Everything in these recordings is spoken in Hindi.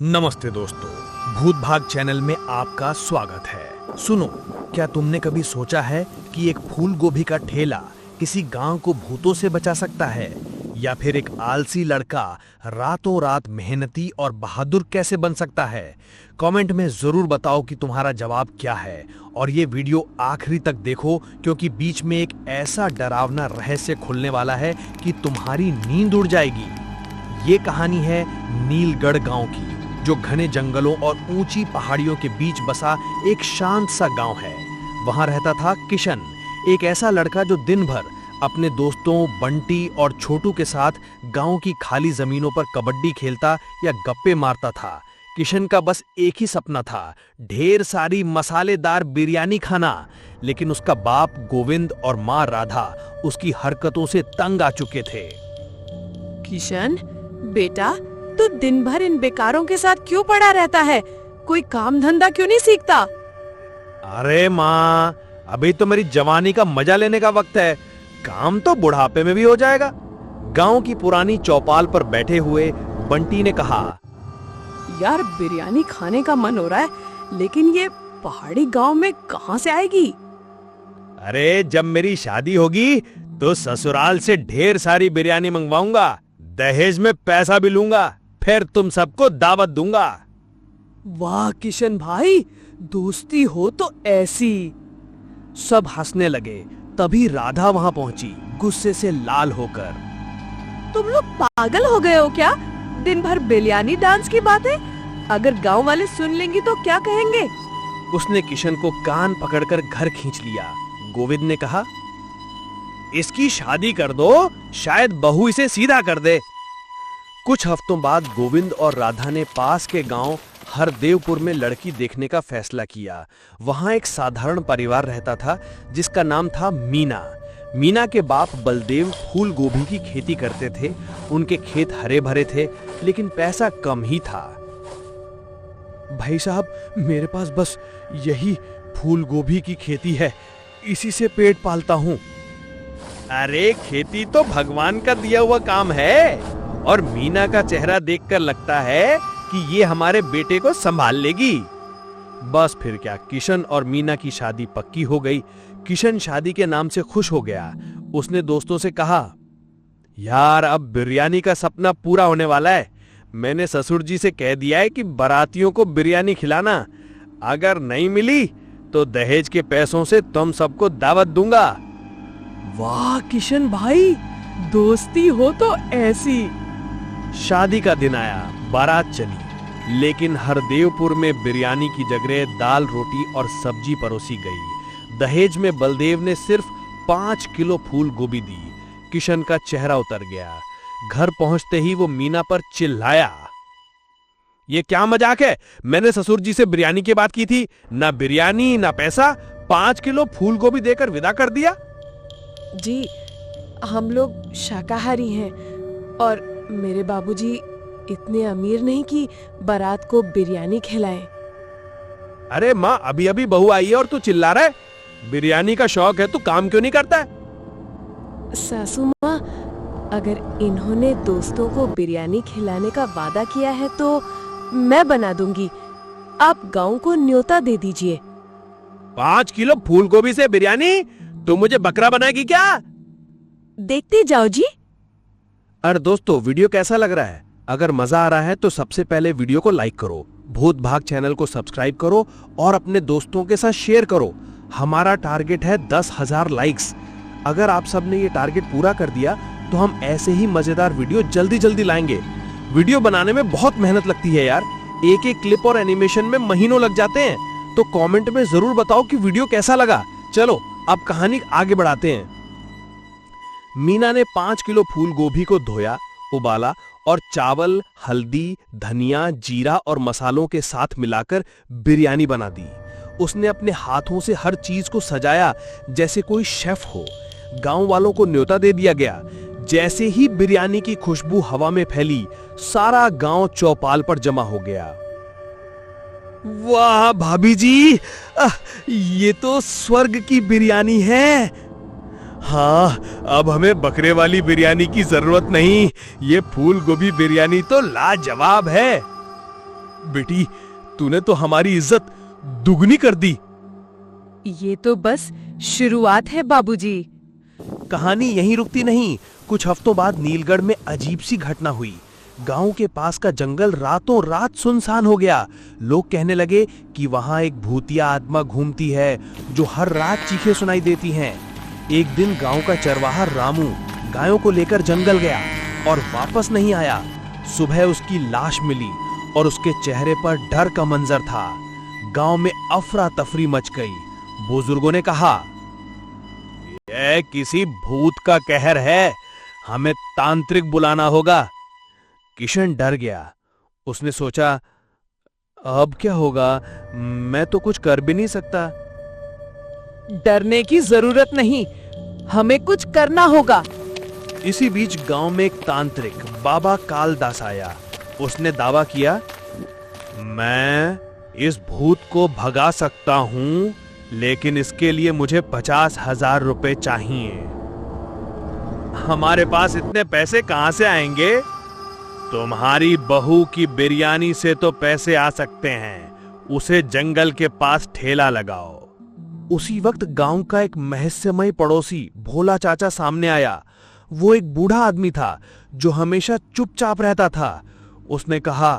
नमस्ते दोस्तों, भूत भाग चैनल में आपका स्वागत है। सुनो, क्या तुमने कभी सोचा है कि एक फूल गोभी का ठेला किसी गांव को भूतों से बचा सकता है, या फिर एक आलसी लड़का रातों रात मेहनती और बहादुर कैसे बन सकता है? कमेंट में जरूर बताओ कि तुम्हारा जवाब क्या है, और ये वीडियो आखिरी तक देखो क्योंकि बीच में एक ऐसा डरावना रहस्य खुलने वाला है कि तुम्हारी नींद उड़ जाएगी। ये कहानी है नीलगढ़ गांव की, जो घने जंगलों और ऊंची पहाड़ियों के बीच बसा एक शांत सा गांव है। वहां रहता था किशन, एक ऐसा लड़का जो दिन भर अपने दोस्तों बंटी और छोटू के साथ गांव की खाली जमीनों पर कबड्डी खेलता या गप्पे मारता था। किशन का बस एक ही सपना था, ढेर सारी मसालेदार बिरयानी खाना। लेकिन उसका बाप गोविंद और माँ राधा उसकी हरकतों से तंग आ चुके थे। किशन बेटा, तू दिन भर इन बेकारों के साथ क्यों पड़ा रहता है? कोई काम धंधा क्यों नहीं सीखता? अरे माँ, अभी तो मेरी जवानी का मजा लेने का वक्त है, काम तो बुढ़ापे में भी हो जाएगा। गांव की पुरानी चौपाल पर बैठे हुए बंटी ने कहा, यार बिरयानी खाने का मन हो रहा है, लेकिन ये पहाड़ी गांव में कहां से आएगी? अरे जब मेरी शादी होगी तो ससुराल से ढेर सारी बिरयानी मंगवाऊंगा, दहेज में पैसा भी लूंगा, फिर तुम सबको दावत दूंगा। वाह किशन भाई, दोस्ती हो तो ऐसी। सब हंसने लगे। तभी राधा वहां पहुंची, गुस्से से लाल होकर। तुम लोग पागल हो गए हो क्या? दिन भर बिरयानी डांस की बातें, अगर गांव वाले सुन लेंगे तो क्या कहेंगे? उसने किशन को कान पकड़कर घर खींच लिया। गोविंद ने कहा, इसकी शादी कर दो, शायद बहू इसे सीधा कर दे। कुछ हफ्तों बाद गोविंद और राधा ने पास के गांव हरदेवपुर में लड़की देखने का फैसला किया। वहां एक साधारण परिवार रहता था जिसका नाम था मीना। मीना के बाप बलदेव फूल गोभी की खेती करते थे। उनके खेत हरे भरे थे, लेकिन पैसा कम ही था। भाई साहब, मेरे पास बस यही फूल गोभी की खेती है, इसी से पेट पालता हूँ। अरे खेती तो भगवान का दिया हुआ काम है, और मीना का चेहरा देखकर लगता है कि ये हमारे बेटे को संभाल लेगी। बस फिर क्या, किशन और मीना की शादी पक्की हो गई। किशन शादी के नाम से खुश हो गया। उसने दोस्तों से कहा, यार अब बिरयानी का सपना पूरा होने वाला है। मैंने ससुर जी से कह दिया है कि बारातियों को बिरयानी खिलाना। अगर नहीं मिली तो दहेज के पैसों से तुम सबको दावत दूंगा। वाह किशन भाई, दोस्ती हो तो ऐसी। शादी का दिन आया, बारात चली, लेकिन हरदेवपुर में बिरयानी की जगह दाल रोटी और सब्जी परोसी गई। दहेज में बलदेव ने सिर्फ 5 किलो फूल गोभी दी। किशन का चेहरा उतर गया। घर पहुंचते ही वो मीना पर चिल्लाया, ये क्या मजाक है? मैंने ससुर जी से बिरयानी की बात की थी, ना बिरयानी ना पैसा, 5 किलो फूल गोभी देकर विदा कर दिया। जी, हम लोग शाकाहारी हैं और मेरे बाबूजी इतने अमीर नहीं कि बारात को बिरयानी खिलाएं। अरे माँ, अभी अभी बहू आई है और तू चिल्ला रहा है? बिरयानी का शौक है तो काम क्यों नहीं करता है? सासू माँ, अगर इन्होंने दोस्तों को बिरयानी खिलाने का वादा किया है तो मैं बना दूंगी। आप गांव को न्योता दे दीजिए। 5 किलो फूल गोभी से बिरयानी? तू मुझे बकरा बनाएगी क्या? देखते जाओ जी। अरे दोस्तों, वीडियो कैसा लग रहा है? अगर मजा आ रहा है तो सबसे पहले वीडियो को लाइक करो, भूत भाग चैनल को सब्सक्राइब करो और अपने दोस्तों के साथ शेयर करो। हमारा टारगेट है 10,000 लाइक्स। अगर आप सब ने ये टारगेट पूरा कर दिया तो हम ऐसे ही मजेदार वीडियो जल्दी जल्दी लाएंगे। वीडियो बनाने में बहुत मेहनत लगती है यार, एक एक क्लिप और एनिमेशन में महीनों लग जाते हैं। तो कमेंट में जरूर बताओ कि वीडियो कैसा लगा। चलो अब कहानी आगे बढ़ाते हैं। मीना ने 5 किलो फूल गोभी को धोया, उबाला और चावल, हल्दी, धनिया, जीरा और मसालों के साथ मिलाकर बिरयानी बना दी। उसने अपने हाथों से हर चीज को सजाया जैसे कोई शेफ हो। गांव वालों को न्योता दे दिया गया। जैसे ही बिरयानी की खुशबू हवा में फैली, सारा गांव चौपाल पर जमा हो गया। वाह भाभी जी, ये तो स्वर्ग की बिरयानी है। हाँ, अब हमें बकरे वाली बिरयानी की जरूरत नहीं, ये फूल गोभी बिरयानी तो लाजवाब है। बेटी, तूने तो हमारी इज्जत दुगनी कर दी। ये तो बस शुरुआत है बाबूजी। कहानी यहीं रुकती नहीं। कुछ हफ्तों बाद नीलगढ़ में अजीब सी घटना हुई। गांव के पास का जंगल रातों रात सुनसान हो गया। लोग कहने लगे कि वहां एक भूतिया आत्मा घूमती है जो हर रात चीखें सुनाई देती हैं। एक दिन गांव का चरवाहा रामू गायों को लेकर जंगल गया और वापस नहीं आया। सुबह उसकी लाश मिली और उसके चेहरे पर डर का मंजर था। गांव में अफरा तफरी मच गई। बुजुर्गों ने कहा, यह किसी भूत का कहर है, हमें तांत्रिक बुलाना होगा। किशन डर गया। उसने सोचा, अब क्या होगा, मैं तो कुछ कर भी नहीं सकता। डरने की जरूरत नहीं, हमें कुछ करना होगा। इसी बीच गांव में एक तांत्रिक बाबा कालदास आया। उसने दावा किया, मैं इस भूत को भगा सकता हूं, लेकिन इसके लिए मुझे 50,000 रुपए चाहिए। हमारे पास इतने पैसे कहां से आएंगे? तुम्हारी बहू की बिरयानी से तो पैसे आ सकते हैं। उसे जंगल के पास ठेला लगाओ। उसी वक्त गांव का एक रहस्यमय पड़ोसी भोला चाचा सामने आया। वो एक बूढ़ा आदमी था जो हमेशा चुपचाप रहता था। उसने कहा,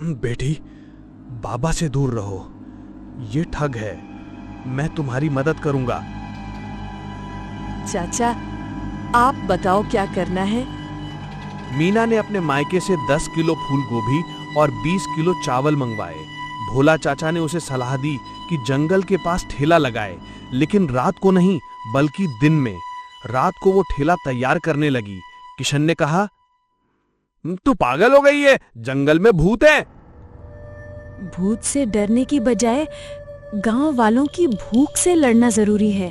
बेटी, बाबा से दूर रहो, ये ठग है। मैं तुम्हारी मदद करूंगा। चाचा, आप बताओ क्या करना है? मीना ने अपने मायके से 10 किलो फूल गोभी और 20 किलो चावल मंगवाए। भोला चाचा ने उसे सलाह दी कि जंगल के पास ठेला लगाए, लेकिन रात को नहीं बल्कि दिन में। रात को वो ठेला तैयार करने लगी। किशन ने कहा, तू पागल हो गई है, जंगल में भूत है। भूत से डरने की बजाय गांव वालों की भूख से लड़ना जरूरी है।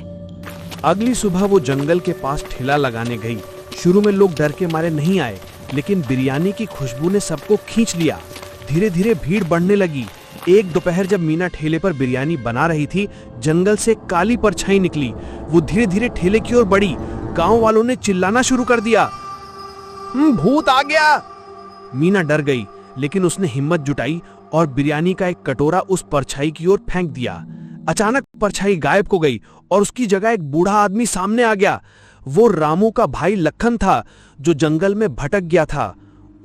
अगली सुबह वो जंगल के पास ठेला लगाने गई। शुरू में लोग डर के मारे नहीं आए, लेकिन बिरयानी की खुशबू ने सबको खींच लिया। धीरे धीरे भीड़ बढ़ने लगी। एक दोपहर जब मीना ठेले पर बिरयानी बना रही थी, जंगल से काली परछाई निकली। वो धीरे धीरे ठेले की ओर बढ़ी। गांव वालों ने चिल्लाना शुरू कर दिया, भूत आ गया। मीना डर गई, लेकिन उसने हिम्मत जुटाई और बिरयानी का एक कटोरा उस परछाई की ओर फेंक दिया। अचानक परछाई गायब हो गई और उसकी जगह एक बूढ़ा आदमी सामने आ गया। वो रामू का भाई लखन था, जो जंगल में भटक गया था।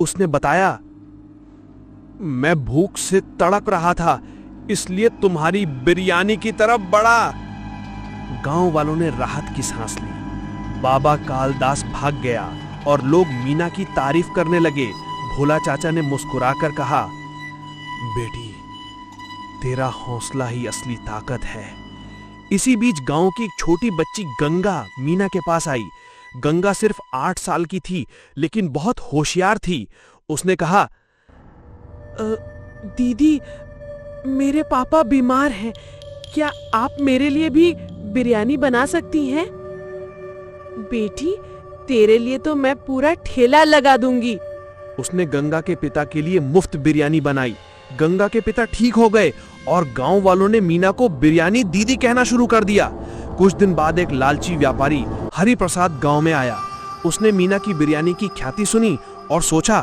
उसने बताया, मैं भूख से तड़प रहा था, इसलिए तुम्हारी बिरयानी की तरफ बढ़ा। गांव वालों ने राहत की सांस ली। बाबा कालदास भाग गया और लोग मीना की तारीफ करने लगे। भोला चाचा ने मुस्कुराकर कहा, बेटी, तेरा हौसला ही असली ताकत है। इसी बीच गांव की एक छोटी बच्ची गंगा मीना के पास आई। गंगा सिर्फ 8 साल की थी, लेकिन बहुत होशियार थी। उसने कहा, दीदी, मेरे पापा बीमार हैं, क्या आप मेरे लिए भी बिरयानी बना सकती हैं? बेटी, तेरे लिए तो मैं पूरा ठेला लगा दूंगी। उसने गंगा के पिता के लिए मुफ्त बिरयानी बनाई। गंगा के पिता ठीक हो गए और गांव वालों ने मीना को बिरयानी दीदी कहना शुरू कर दिया। कुछ दिन बाद एक लालची व्यापारी हरि प्रसाद गांव में आया। उसने मीना की बिरयानी की ख्याति सुनी और सोचा,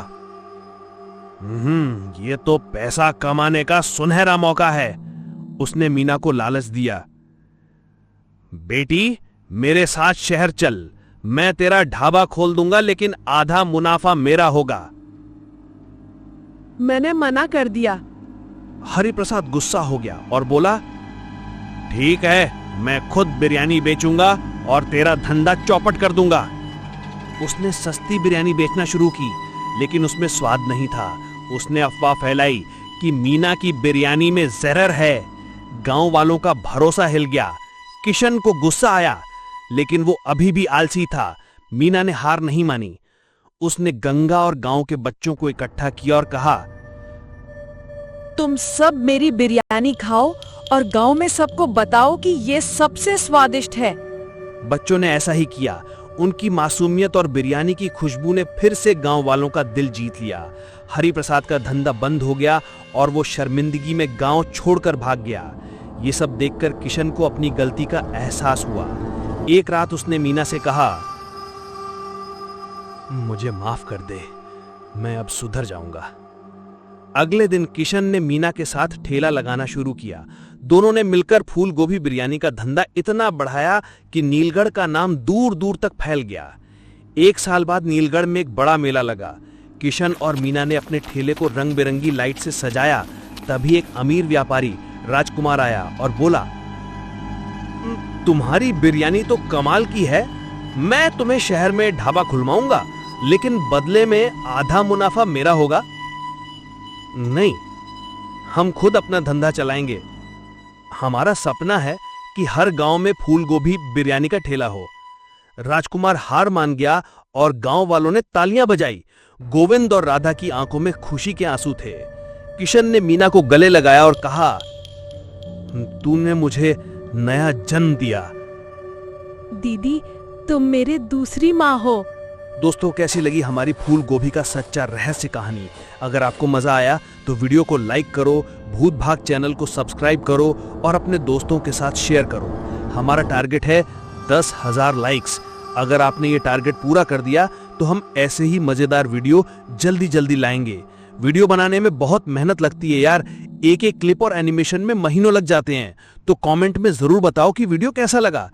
ये तो पैसा कमाने का सुनहरा मौका है। उसने मीना को लालच दिया, बेटी, मेरे साथ शहर चल, मैं तेरा ढाबा खोल दूंगा, लेकिन आधा मुनाफा मेरा होगा। मैंने मना कर दिया। हरिप्रसाद गुस्सा हो गया और बोला, ठीक है, मैं खुद बिरयानी बेचूंगा और तेरा धंधा चौपट कर दूंगा। उसने सस्ती बिरयानी बेचना शुरू की, लेकिन उसमें स्वाद नहीं था। उसने अफवाह फैलाई कि मीना की बिरयानी में जहर है। गांव वालों का भरोसा हिल गया। किशन को गुस्सा आया, लेकिन वो अभी भी आलसी था। मीना ने हार नहीं मानी। उसने गंगा और गांव के बच्चों को इकट्ठा किया और कहा, तुम सब मेरी बिरयानी खाओ और गांव में सबको बताओ कि ये सबसे स्वादिष्ट है। बच्चों ने ऐसा ही किया। उनकी मासूमियत और बिरयानी की खुशबू ने फिर से गांव वालों का दिल जीत लिया। हरिप्रसाद का धंधा बंद हो गया और वो शर्मिंदगी में गांव छोड़कर भाग गया। ये सब देखकर किशन को अपनी गलती का एहसास हुआ। एक रात उसने मीना से कहा, मुझे माफ कर दे, मैं अब सुधर जाऊंगा। अगले दिन किशन ने मीना के साथ ठेला लगाना शुरू किया। दोनों ने मिलकर फूल गोभी बिरयानी का धंधा इतना बढ़ाया कि नीलगढ़ का नाम दूर दूर तक फैल गया। 1 साल बाद नीलगढ़ में एक बड़ा मेला लगा। किशन और मीना ने अपने ठेले को रंग बिरंगी लाइट से सजाया। तभी एक अमीर व्यापारी राजकुमार आया और बोला, तुम्हारी बिरयानी तो कमाल की है, मैं तुम्हें शहर में ढाबा खुलवाऊंगा, लेकिन बदले में आधा मुनाफा मेरा होगा। नहीं, हम खुद अपना धंधा चलाएंगे। हमारा सपना है कि हर गांव में फूल गोभी बिरयानी का ठेला हो। राजकुमार हार मान गया और गांव वालों ने तालियां बजाई। गोविंद और राधा की आंखों में खुशी के आंसू थे। किशन ने मीना को गले लगाया और कहा, तूने मुझे नया जन्म दिया। दीदी, तुम मेरे दूसरी माँ हो। दोस्तों, कैसी लगी हमारी फूल गोभी का सच्चा रहस्य कहानी? अगर आपको मजा आया तो वीडियो को लाइक करो, भूत भाग चैनल को सब्सक्राइब करो और अपने दोस्तों के साथ शेयर करो। हमारा टारगेट है 10,000 लाइक्स। अगर आपने ये टारगेट पूरा कर दिया तो हम ऐसे ही मजेदार वीडियो जल्दी जल्दी लाएंगे। वीडियो बनाने में बहुत मेहनत लगती है यार, एक एक क्लिप और एनिमेशन में महीनों लग जाते हैं। तो कमेंट में जरूर बताओ कि वीडियो कैसा लगा।